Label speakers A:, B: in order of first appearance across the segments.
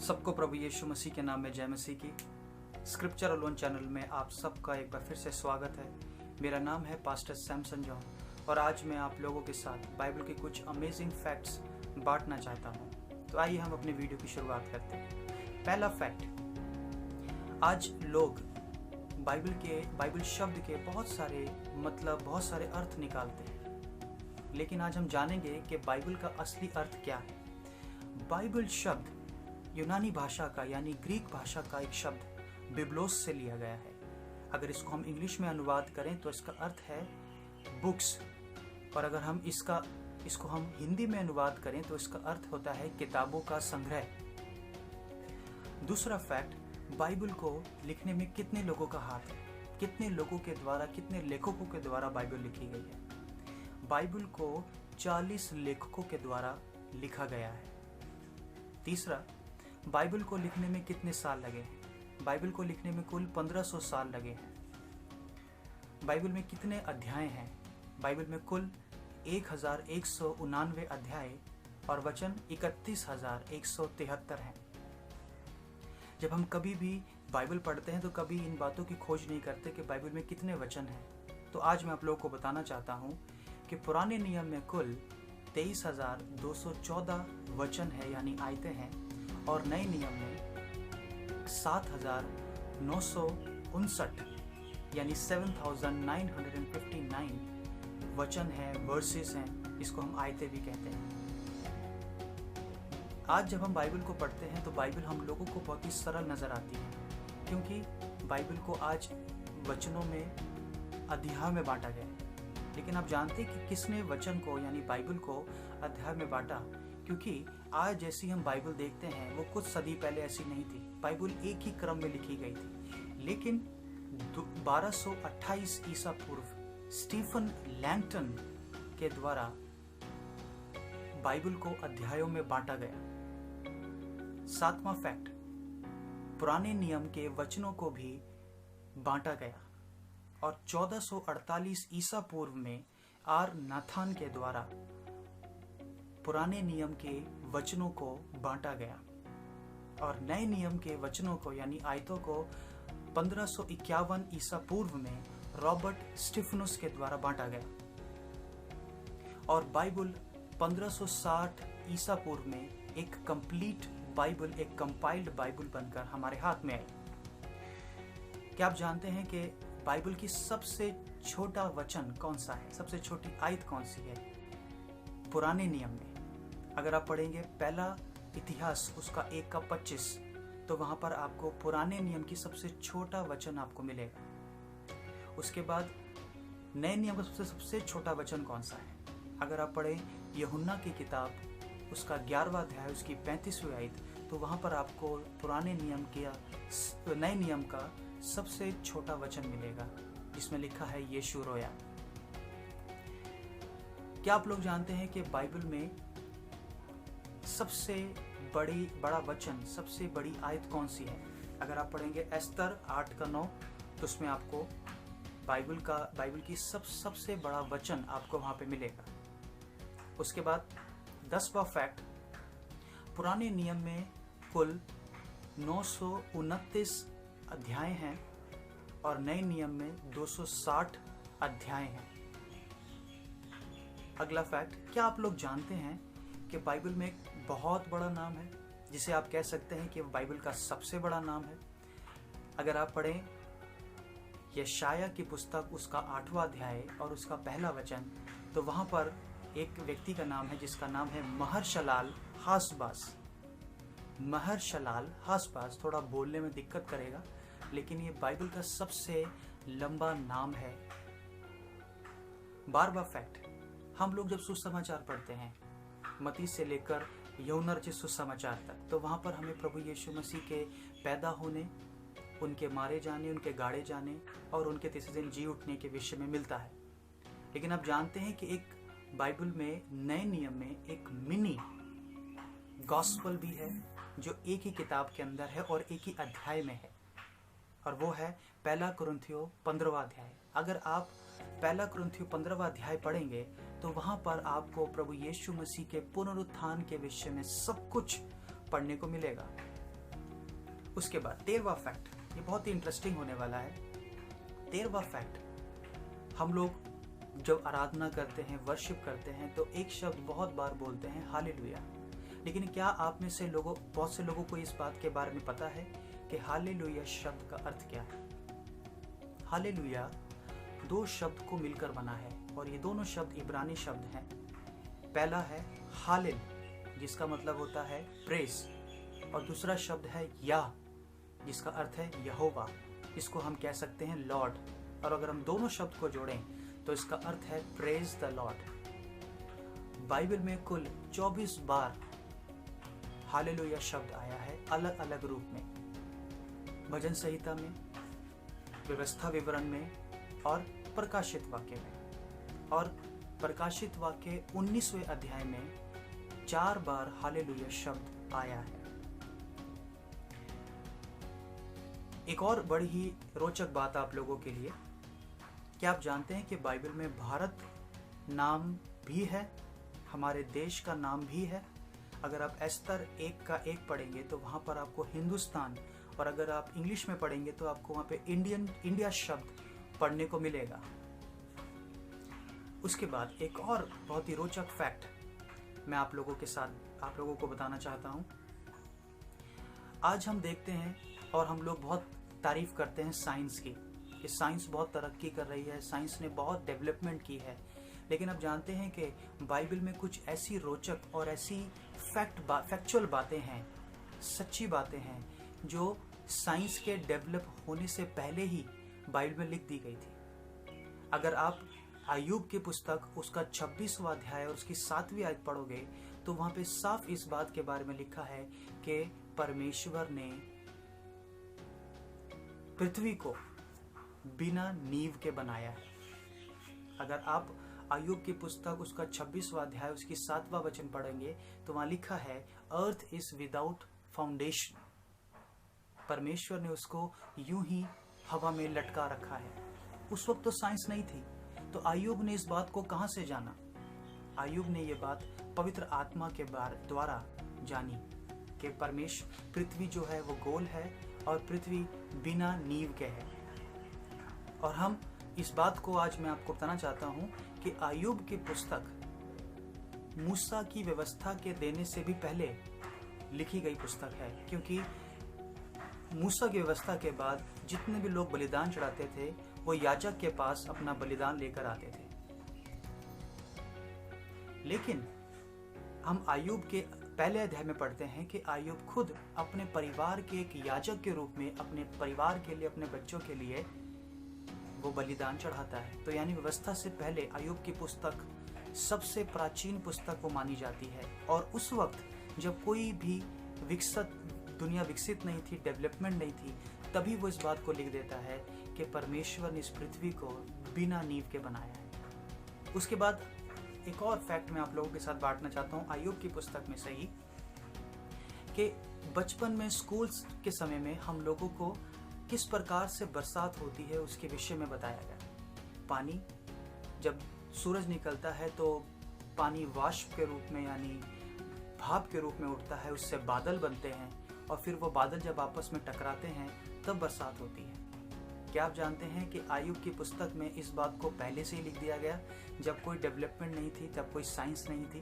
A: सबको प्रभु यीशु मसीह के नाम में जय मसीह की। स्क्रिप्चर अलोन चैनल में आप सबका एक बार फिर से स्वागत है। मेरा नाम है पास्टर सैमसन जॉन और आज मैं आप लोगों के साथ बाइबल के कुछ अमेजिंग फैक्ट्स बांटना चाहता हूँ। तो आइए हम अपने वीडियो की शुरुआत करते हैं। पहला फैक्ट, आज लोग बाइबल शब्द के बहुत सारे अर्थ निकालते हैं, लेकिन आज हम जानेंगे कि बाइबल का असली अर्थ क्या है। बाइबल शब्द यूनानी भाषा का यानी ग्रीक भाषा का एक शब्द बिब्लोस से लिया गया है। अगर इसको हम इंग्लिश में अनुवाद करें तो इसका अर्थ है बुक्स, और अगर हम इसको हम हिंदी में अनुवाद करें तो इसका अर्थ होता है किताबों का संग्रह। दूसरा फैक्ट, बाइबल को लिखने में कितने लोगों का हाथ है, कितने लोगों के द्वारा, कितने लेखकों के द्वारा बाइबल लिखी गई है। बाइबल को 40 लेखकों के द्वारा लिखा गया है। तीसरा, बाइबल को लिखने में कितने साल लगे हैं। बाइबल को लिखने में कुल 1500 साल लगे हैं। बाइबल में कितने अध्याय हैं। बाइबल में कुल 1199 अध्याय और वचन 31173 हैं। जब हम कभी भी बाइबल पढ़ते हैं तो कभी इन बातों की खोज नहीं करते कि बाइबल में कितने वचन हैं। तो आज मैं आप लोगों को बताना चाहता हूं कि पुराने नियम में कुल 23,214 वचन है यानी आयतें हैं, और नए नियम में 7,959 यानी 7,959 वचन है, वर्सेस हैं। इसको हम आयतें भी कहते हैं। आज जब हम बाइबल को पढ़ते हैं तो बाइबल हम लोगों को बहुत ही सरल नजर आती है, क्योंकि बाइबल को आज वचनों में, अध्याय में बांटा गया है। लेकिन आप जानते हैं कि किसने वचन को यानी बाइबल को अध्याय में बांटा? क्योंकि आज जैसी हम बाइबल देखते हैं वो कुछ सदी पहले ऐसी नहीं थी। बाइबल एक ही क्रम में लिखी गई थी, लेकिन 1228 ईसा पूर्व स्टीफन लैंगटन के द्वारा बाइबल को अध्यायों में बांटा गया। सातवां फैक्ट, पुराने नियम के वचनों को भी बांटा गया और 1448 ईसा पूर्व में आर नाथान के द्वारा पुराने नियम के वचनों को बांटा गया और नए नियम के वचनों को यानी आयतों को 1551 ईसा पूर्व में रॉबर्ट स्टीफनुस के द्वारा बांटा गया और बाइबल 1560 ईसा पूर्व में एक कंप्लीट बाइबल, एक कंपाइल्ड बाइबल बनकर हमारे हाथ में आई। क्या आप जानते हैं कि बाइबल की सबसे छोटा वचन कौन सा है, सबसे छोटी आयत कौन सी है? पुराने नियम में अगर आप पढ़ेंगे पहला इतिहास उसका 1:25, तो वहां पर आपको पुराने नियम की सबसे छोटा वचन आपको मिलेगा। उसके बाद नए नियम का सबसे छोटा वचन कौन सा है? अगर आप पढ़ें यूहन्ना की किताब उसका 11वां अध्याय उसकी 35वीं आयत, तो वहां पर आपको पुराने नियम के नए नियम का सबसे छोटा वचन मिलेगा, जिसमें लिखा है यीशु रोया। क्या आप लोग जानते हैं कि बाइबल में सबसे बड़ा वचन, सबसे बड़ी आयत कौन सी है? अगर आप पढ़ेंगे एस्तर 8:9, तो उसमें आपको बाइबल की सबसे बड़ा वचन आपको वहां पे मिलेगा। उसके बाद 10वां फैक्ट, पुराने नियम में कुल 929 अध्याय हैं और नए नियम में 260 अध्याय हैं। अगला फैक्ट, क्या आप लोग जानते हैं कि बाइबल में एक बहुत बड़ा नाम है जिसे आप कह सकते हैं कि बाइबल का सबसे बड़ा नाम है? अगर आप पढ़ें यशाया की पुस्तक उसका 8वां अध्याय और उसका पहला वचन, तो वहां पर एक व्यक्ति का नाम है जिसका नाम है महर्शलाल हासबास। महर्शलाल हासबास थोड़ा बोलने में दिक्कत करेगा, लेकिन ये बाइबल का सबसे लंबा नाम है। 12वां फैक्ट, हम लोग जब सुसमाचार पढ़ते हैं मत्ती से लेकर यूहन्ना रचित सुसमाचार तक, तो वहां पर हमें प्रभु यीशु मसीह के पैदा होने, उनके मारे जाने, उनके गाड़े जाने और उनके तीसरे दिन जी उठने के विषय में मिलता है। लेकिन आप जानते हैं कि एक बाइबल में नए नियम में एक मिनी गॉस्पेल भी है जो एक ही किताब के अंदर है और एक ही अध्याय में है, और वो है पहला कुरिन्थियों 15वां अध्याय। अगर आप पहला कुरिन्थियों 15वां अध्याय पढ़ेंगे तो वहां पर आपको प्रभु यीशु मसीह के पुनरुत्थान के विषय में सब कुछ पढ़ने को मिलेगा। उसके बाद 13वां फैक्ट, ये बहुत ही इंटरेस्टिंग होने वाला है। 13वां फैक्ट, हम लोग जब आराधना करते हैं, वर्शिप करते हैं, तो एक शब्द बहुत बार बोलते हैं, हालेलुया। लेकिन क्या आप में से बहुत से लोगों को इस बात के बारे में पता है कि हालेलुया शब्द का अर्थ क्या है? हालेलुया 2 शब्द को मिलकर बना है और ये दोनों शब्द इब्रानी शब्द हैं। पहला है हालेल, जिसका मतलब होता है प्रेस, और दूसरा शब्द है या, जिसका अर्थ है यहोवा। इसको हम कह सकते हैं लॉर्ड, और अगर हम दोनों शब्द को जोड़ें तो इसका अर्थ है प्रेज द लॉर्ड। बाइबल में कुल 24 बार हालेलुया शब्द आया है, अलग अलग रूप में, भजन संहिता में, व्यवस्था विवरण में और प्रकाशित वाक्य में। और प्रकाशित वाक्य 19वें अध्याय में 4 बार हालेलुया शब्द आया है। एक और बड़ी ही रोचक बात आप लोगों के लिए, क्या आप जानते हैं कि बाइबल में भारत नाम भी है, हमारे देश का नाम भी है। अगर आप एस्तर 1 का 1 पढ़ेंगे तो वहाँ पर आपको हिंदुस्तान, और अगर आप इंग्लिश में पढ़ेंगे तो आपको वहाँ पे इंडिया शब्द पढ़ने को मिलेगा। उसके बाद एक और बहुत ही रोचक फैक्ट मैं आप लोगों को बताना चाहता हूँ। आज हम देखते हैं और हम लोग बहुत तारीफ करते हैं साइंस की, कि साइंस बहुत तरक्की कर रही है, साइंस ने बहुत डेवलपमेंट की है। लेकिन आप जानते हैं कि बाइबल में कुछ ऐसी रोचक और ऐसी फैक्चुअल बातें हैं, सच्ची बातें हैं, जो साइंस के डेवलप होने से पहले ही बाइबल में लिख दी गई थी। अगर आप अय्यूब की पुस्तक उसका 26वां अध्याय और उसकी 7वीं आयत पढ़ोगे तो वहां पे साफ इस बात के बारे में लिखा है कि परमेश्वर ने पृथ्वी को बिना नींव के बनाया है। अगर आप अय्यूब की पुस्तक उसका 26वां अध्याय उसकी 7वां वचन पढ़ेंगे तो वहां लिखा है अर्थ इज विदाउट फाउंडेशन। परमेश्वर ने उसको यूं ही हवा में लटका रखा है। उस वक्त तो साइंस नहीं थी, तो अय्यूब ने इस बात को कहां से जाना? अय्यूब ने ये बात पवित्र आत्मा के द्वारा जानी कि पृथ्वी जो है वो गोल है और पृथ्वी बिना नींव के है। और हम इस बात को आज मैं आपको बताना चाहता हूं कि अय्यूब की पुस्तक मूसा की व्यवस्था के देने से भी पहले लिखी गई पुस्तक है, क्योंकि मूसा की व्यवस्था के बाद जितने भी लोग बलिदान चढ़ाते थे वो याजक के पास अपना बलिदान लेकर आते थे। लेकिन हम अय्यूब के पहले अध्याय में पढ़ते हैं कि अय्यूब खुद अपने परिवार के एक याजक के रूप में अपने परिवार के लिए, अपने बच्चों के लिए वो बलिदान चढ़ाता है। तो यानी व्यवस्था से पहले अय्यूब की पुस्तक सबसे प्राचीन पुस्तक वो मानी जाती है। और उस वक्त जब कोई भी दुनिया विकसित नहीं थी, डेवलपमेंट नहीं थी, तभी वो इस बात को लिख देता है कि परमेश्वर ने इस पृथ्वी को बिना नींव के बनाया है। उसके बाद एक और फैक्ट मैं आप लोगों के साथ बांटना चाहता हूँ अय्यूब की पुस्तक में से ही, कि बचपन में स्कूल्स के समय में हम लोगों को किस प्रकार से बरसात होती है उसके विषय में बताया गया। पानी जब सूरज निकलता है तो पानी वाष्प के रूप में यानी भाप के रूप में उठता है, उससे बादल बनते हैं और फिर वो बादल जब आपस में टकराते हैं तब बरसात होती है। क्या आप जानते हैं कि अय्यूब की पुस्तक में इस बात को पहले से ही लिख दिया गया, जब कोई डेवलपमेंट नहीं थी, तब कोई साइंस नहीं थी।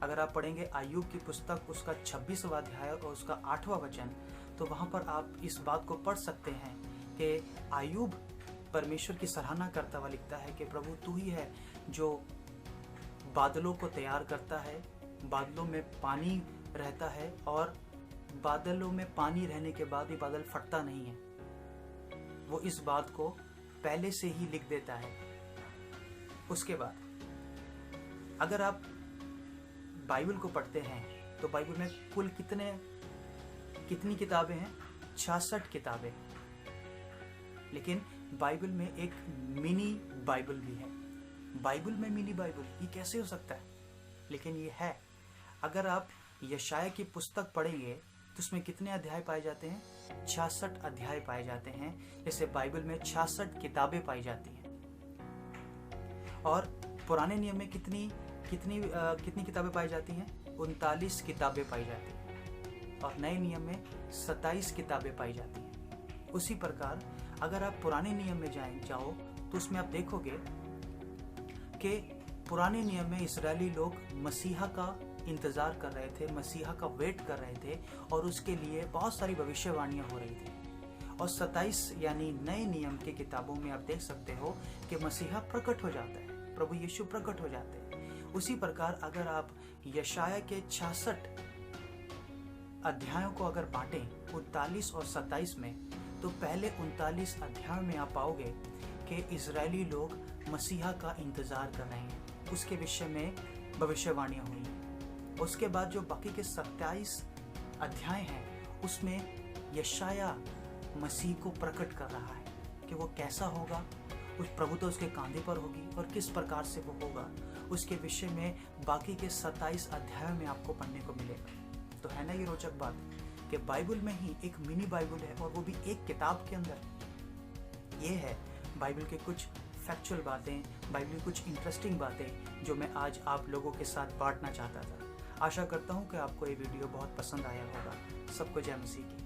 A: अगर आप पढ़ेंगे अय्यूब की पुस्तक उसका 26वां अध्याय और उसका 8वां वचन, तो वहाँ पर आप इस बात को पढ़ सकते हैं कि अय्यूब परमेश्वर की सराहना करता हुआ लिखता है कि प्रभु तू ही है जो बादलों को तैयार करता है, बादलों में पानी रहता है और बादलों में पानी रहने के बाद भी बादल फटता नहीं है। वो इस बात को पहले से ही लिख देता है। उसके बाद अगर आप बाइबल को पढ़ते हैं तो बाइबल में कुल कितनी किताबें हैं? 66 किताबें। लेकिन बाइबल में एक मिनी बाइबल भी है। बाइबल में मिनी बाइबल, ये कैसे हो सकता है? लेकिन ये है। अगर आप यशाया की पुस्तक पढ़ेंगे तो उसमें कितने अध्याय पाए जाते हैं? 66 अध्याय पाए जाते हैं। जैसे बाइबल में 66 किताबें पाई जाती हैं। और पुराने नियम में कितनी किताबें पाई जाती हैं? 39 किताबें पाई जाती हैं। और नए नियम में 27 किताबें पाई जाती हैं। उसी प्रकार अगर आप पुराने नियम में जाओ तो उसमें आप देखोगे कि पुराने नियम में इस्राएली लोग मसीहा का इंतजार कर रहे थे, मसीहा का वेट कर रहे थे और उसके लिए बहुत सारी भविष्यवाणियां हो रही थी। और 27 यानी नए नियम की किताबों में आप देख सकते हो कि मसीहा प्रकट हो जाता है, प्रभु यीशु प्रकट हो जाते हैं। उसी प्रकार अगर आप यशाया के 66 अध्यायों को अगर बांटें 39 और 27 में, तो पहले 39 अध्यायों में आप पाओगे कि इजरायली लोग मसीहा का इंतजार कर रहे हैं, उसके विषय में भविष्यवाणियां हुई। उसके बाद जो बाकी के 27 अध्याय हैं उसमें यशाया मसीह को प्रकट कर रहा है कि वो कैसा होगा, उस प्रभु तो उसके कांधे पर होगी और किस प्रकार से वो होगा, उसके विषय में बाकी के 27 अध्यायों में आपको पढ़ने को मिलेगा। तो है ना ये रोचक बात कि बाइबल में ही एक मिनी बाइबल है और वो भी एक किताब के अंदर। ये है बाइबल के कुछ फैक्चुअल बातें, बाइबल की कुछ इंटरेस्टिंग बातें जो मैं आज आप लोगों के साथ बांटना चाहता था। आशा करता हूँ कि आपको ये वीडियो बहुत पसंद आया होगा। सबको जय मसीह की।